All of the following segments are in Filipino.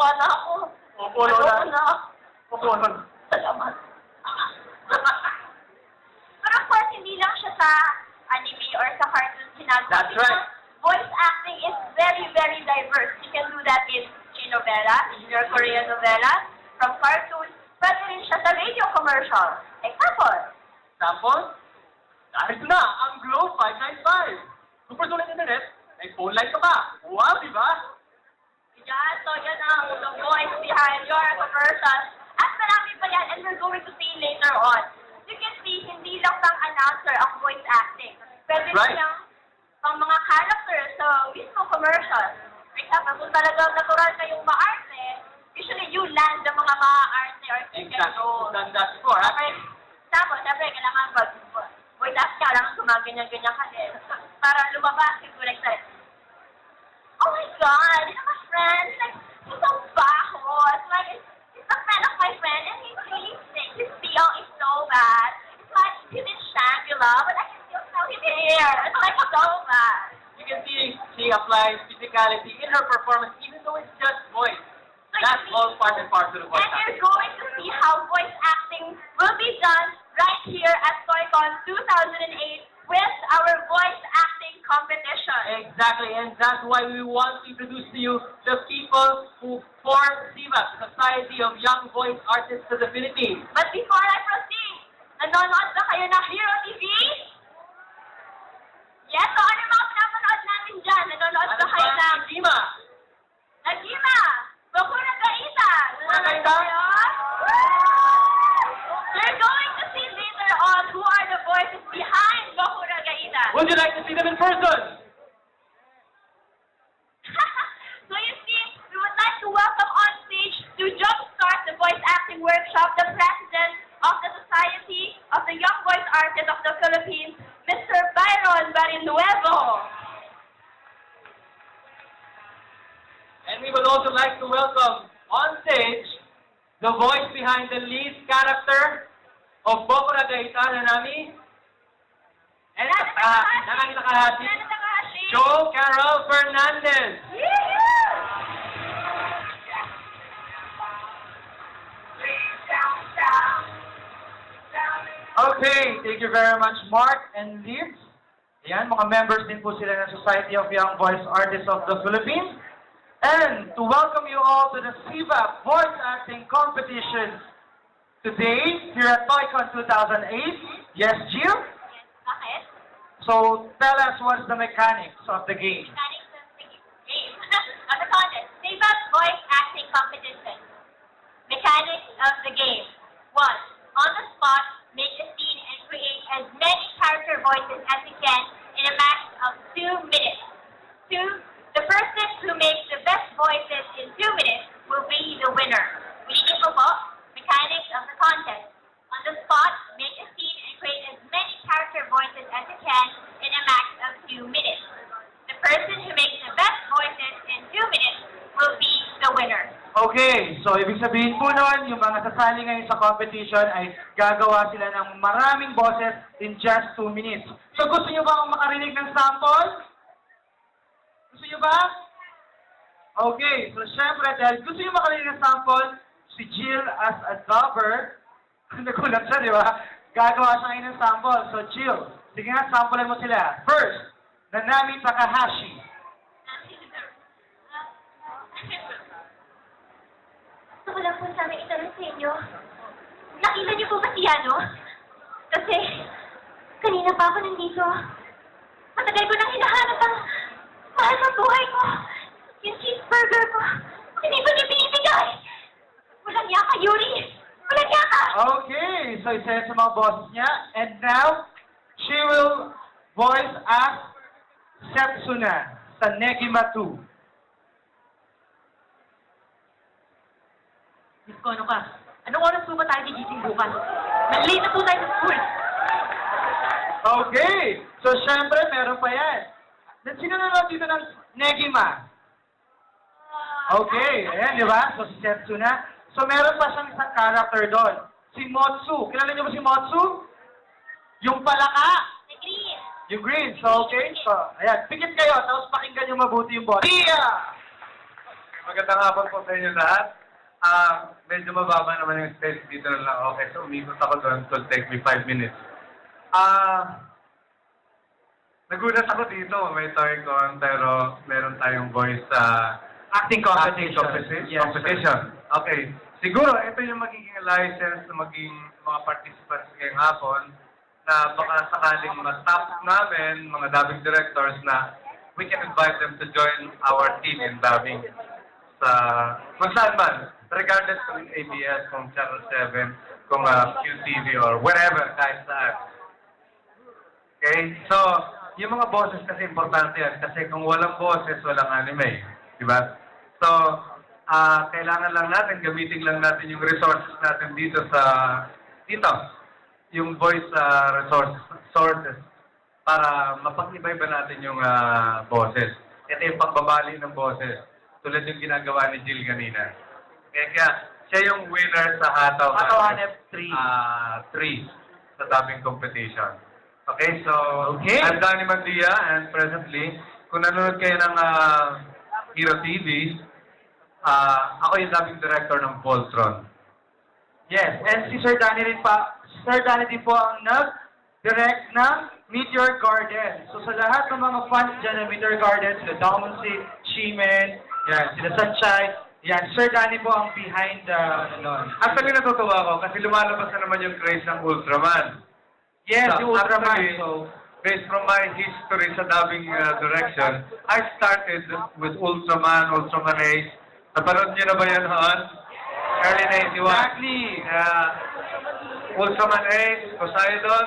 Nawa na ako. Opo, Lola. Ayoko na. Opo, Lola. Salamat. Pero of course, hindi lang siya sa anime or sa cartoon ginagawa. That's right. Voice acting is very, very diverse. You can do that in novela, in your Korean novela, from cartoons, pwede rin siya sa radio commercial. Example. Example? Narito na ang Globe 595. Super sulit internet, may phone line ka pa. Wow, di ba? Yan, so yan ang the voice behind your commercial. At marami pa yan, and we're going to see later on. You can see, hindi lang pang announcer ang voice acting. Pwede Right. siyang pang mga characters sa mismo commercial. For example, kung talagang natural kayong maarte, usually you land the mga maarte or chicken Exactly. roll. Done that before, ha? Okay, tapos, siyempre, kailangan voice acting, kailangan gumaganyan-ganyan ka din. Para lumabas, siguro like that. Oh my God, you know my friend, he's so baho. It's like, he's a friend of my friend, and he's really sick. His feel is so bad. It's like, he's in Shangri-La, but I can still smell his hair. It's like so bad. You can see she applies physicality in her performance, even though it's just voice. So That's you see, all part and parcel of voice and acting. you're going to see how voice acting will be done right here at ToyCon 2008 with our voice acting competition. Exactly, and that's why we want to introduce to you the people who form SIVAC, Society of Young Voice Artists of the Philippines. But before I proceed, nanonood ba kayo ng Hero TV? Yes, so ano yung mga pinapanood natin dyan? Nanonood ba kayo ng Gima? Nagima? Bakura Gaita? Bakura Gaita? You're going to see later on who are the voices behind Bakura Gaita. Would you like to see them in person? So you see, we would like to welcome on stage to jumpstart the voice acting workshop, the president of the Society of the Young Voice Artists of the Philippines, Mr. Byron Barinuevo. And we would also like to welcome on stage the voice behind the lead character of Bakura Gaita na nami. And Nanay Takahashi, Joe Carol Fernandez. Okay, thank you very much, Mark and Liv. Ayan, mga members din po sila ng Society of Young Voice Artists of the Philippines. And to welcome you all to the SIVAC Voice Acting Competition today here at ToyCon 2008. Yes, Jill? Bakit? So tell us what's the mechanics of the game. Mechanics of the game. Of the contest. Favorite voice acting competition. Mechanics of the game. 1. On the spot, make a scene and create as many character voices as you can in a max of 2 minutes. 2. The person who makes the best voices in 2 minutes will be the winner. Ulitin ko po, mechanics of the contest. On the spot, make a scene and create as many character voices as you can in a max of 2 minutes. The person who makes the best voices in 2 minutes will be the winner. Okay, so ibig sabihin po nun, yung mga sasali ngayon sa competition ay gagawa sila ng maraming boses in just 2 minutes. So gusto nyo ba akong makarinig ng sample? Gusto nyo ba? Okay, so syempre dahil gusto nyo makarinig ng sample, si Jill as a dubber, nagulat siya, di ba? Gagawa siya ngayon ng sample. So Jill, sige nga, samplean mo sila. First, Nanami Takahashi. Gusto ko lang po sa amin itanong sa inyo. Nakita niyo po ba si Yano? Kasi, kanina pa ako nandito. Matagal ko nang hinahanap ang mahal sa buhay ko. Yung cheeseburger ko. Hindi ko niya binibigay. Walang yaka, Yuri. Walang yaka. Okay, so isa yan sa mga bosses niya. And now, she will voice act Setsuna sa Negima 2. Miss ko, ano ka? Anong oras po ba tayo gigising bukas? Nag-late na po tayo sa school. Okay, so syempre meron pa yan. Sino nanonood dito ng Negima? Okay, ayan, di ba? So si Setsuna. So meron pa siyang isang character doon. Si Motsu. Kilala niyo ba si Motsu? Yung palaka. Green. Yung green. So okay, so ayan. Pikit kayo, tapos pakinggan niyo mabuti yung boss. Tia! Magandang hapon po sa inyo lahat. Medyo mababa naman yung stage dito na lang. Okay, so umikot ako doon. It will take me 5 minutes. Nagulat ako dito. May toy-con, pero meron tayong voice Acting competition. Yes, competition. Okay. Siguro, ito yung magiging license na maging mga participants ngayong hapon na baka sakaling matap namin, mga dubbing directors, na we can invite them to join our team in dubbing sa kung saan man, regardless kung ABS, kung Channel 7, kung QTV or wherever, kahit saan. Okay? So, yung mga boses kasi importante yan kasi kung walang boses, walang anime. Diba? So, kailangan lang natin, gamitin lang natin yung resources natin dito yung voice sources para mapag-iba-iba natin yung boses. Ito yung pagbabali ng boses. Tulad yung ginagawa ni Jill kanina. Kaya siya yung winner sa Hataw Hanep 3 sa dubbing competition. Okay, so Okay. I'm Danny Mandia and presently, kung nanonood kayo ng Hero TV, ako yung dubbing director ng Voltron. Yes, and si Sir Danny rin pa. Sir Danny din po ang nag-direct ng Meteor Garden. So sa lahat ng mga fans dyan ng Meteor Garden, sila Damonsi, Shimen, yan, sila Sunshine, yan, Sir Danny po ang behind the, Actually, natutuwa ako kasi lumalabas na naman yung craze ng Ultraman. Yes, So, yung Ultraman. actually, So, based from my history sa dubbing direction, I started with Ultraman, Ultraman Ace. Napanood niyo na ba yan, Han? Early 91. exactly. Ultraman Ace, Poseidon.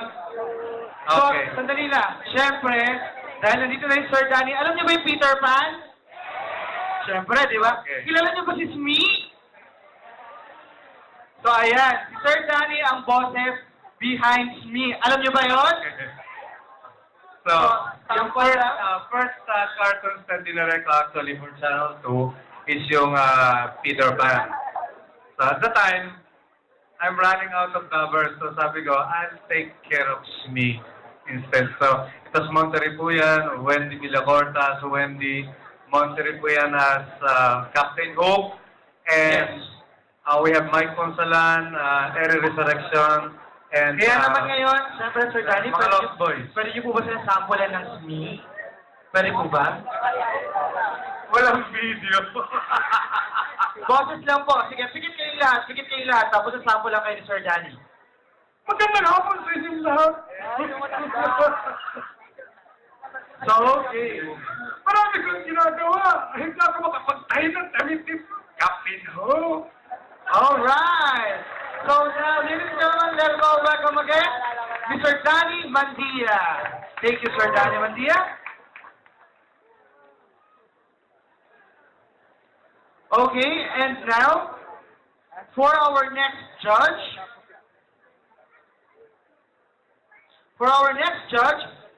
So, Okay. sandali lang. Siyempre, dahil nandito na yung Sir Danny, alam niyo ba yung Peter Pan? Siyempre, di ba? Okay. Kilala niyo ba si Smee? So, ayan. Si Sir Danny ang boses behind Smee. Alam niyo ba yon? So, yung yung first cartoons na dinirect ko actually for Channel 2 is yung Peter Pan. So at the time, I'm running out of numbers, so sabi ko, I'll take care of Smee instead. So, ito si Monterrey po yan, Wendy Villacorta, so Wendy, Monterrey po yan as Captain Hope, and we have Mike Consalan, Eri Resurrection, and Kaya naman ngayon, siyempre Sir Danny, mga Lost Boys. pwede niyo po ba sila sampulan ng Smee? Pwede po ba? Walang video. Boses lang po. Sige, pikit kayo lahat. Tapos sample lang kayo ni Sir Danny. Magandang hapon sa inyong lahat. So, okay. Marami kong ginagawa. Hindi ako makapagtayo ng damit ni Captain Hope. Alright. So now, ladies and gentlemen, let's all welcome again Mr. Danny Mandia. Thank you, Sir Danny Mandia. Okay, and now, for our next judge,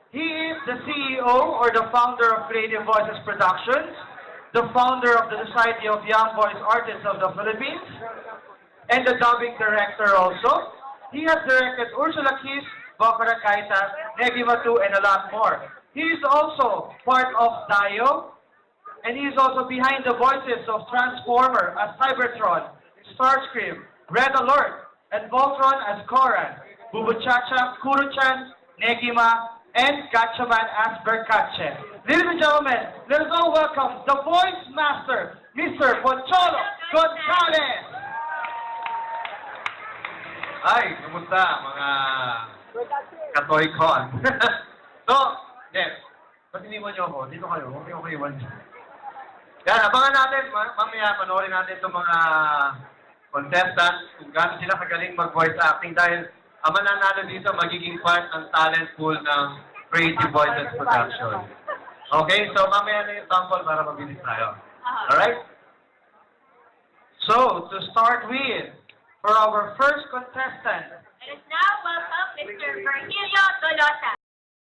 he is the CEO or the founder of Creative Voices Productions, the founder of the Society of Young Voice Artists of the Philippines, and the dubbing director also. He has directed Ursula Kiss, Bokara Kaita, Negima 2, and a lot more. He is also part of Dio, and he is also behind the voices of Transformer as Cybertron, Starscream, Red Alert, and Voltron as Koran, Bubuchacha, Kuruchan, Negima, and Gatchaman as Berkache. Ladies and gentlemen, let us all welcome the voice master, Mr. Pocholo Gonzalez. Hi, kumusta mga katoy-con? So, yes. Ba't iniwan niyo ako? Dito kayo. Huwag niyo ako iwan. Yan, abangan natin. Mamaya, panoorin natin itong mga contestants kung gaano sila kagaling mag-voice acting dahil ang mananalo dito magiging part ng talent pool ng Creative Voices Production. Okay, so mamaya na yung sample para mabilis tayo. Alright? So, to start with, for our first contestant, Let us now welcome Mr. Virgilio Tolosa.